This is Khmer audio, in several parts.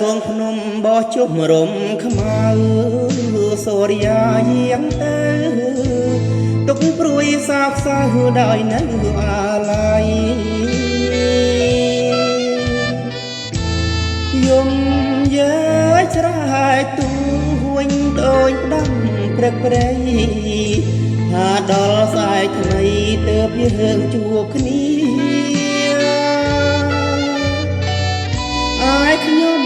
គងភ្នំបោះជុំរំខ្មៅសូរិយាយាងទៅទុកព្រួយសោកសៅដោយនៅអាឡ័យយំយើច្រែកទូវិញដូចផ្ដាំព្រឹកព្រៃថាដល់ស្អែកថ្មីទើបយើងជួបគ្នាអាយខ្ញុំ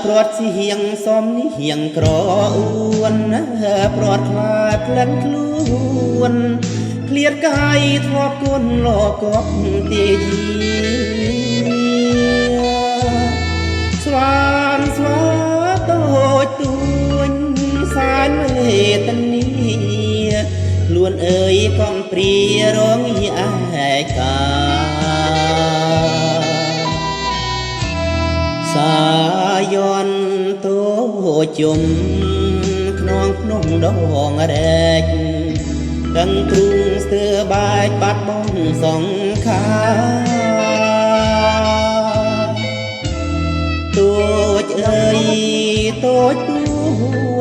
ព្រាត់សៀងសំនេះហៀងក្រអួនព្រាត់ខ្លាចក្លិនខ្លួនឃ្លាតកាយធ្លាប់គុណលកប់ទាយស្វានស្វាតូចទួញសានវេទនីខ្លួនអើយកំព្រារងឯកាសាយន់តូចជុំខ្នងភ្នំដងរែកដឹងទ្រូងស្ទើបែកបាត់បងសង្ខាតូចអើយតូចទួ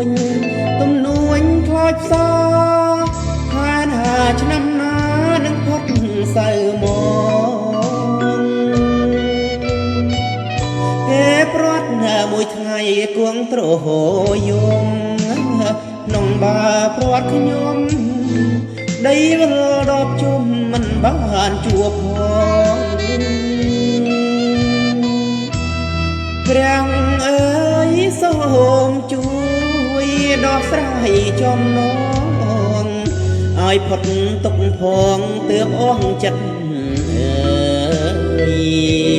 ញទំនួញខ្លោចផ្សាខានហាឆ្នាំណានឹងផុតសៅមកគេព្រាត់មួយថ្ងៃគួងត្រយំក្នុងបាព្រាត់ខ្ញុំដីវិលដបជុំមិនបានជួបផងព្រះអើយសូមជួយដោះស្រាយចំណងឲ្យផុតទុកផងទើបអស់ចិត្តអើយ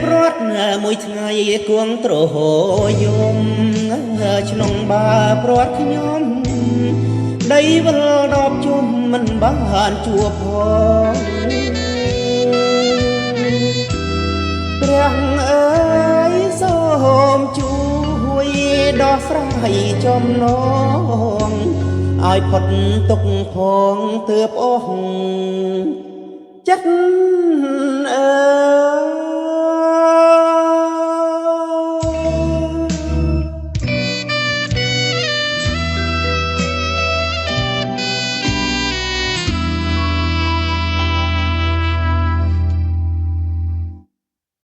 ព្រាត់មួយថ្ងៃគួងត្រយំក្នុងបាព្រាត់ខ្ញុំដីវិលដបជុំមិនបានជួបផងព្រះអើយសូមជួយដោះស្រាយចំណងឲ្យផុតទុកផងទើបអស់ចិត្តអើ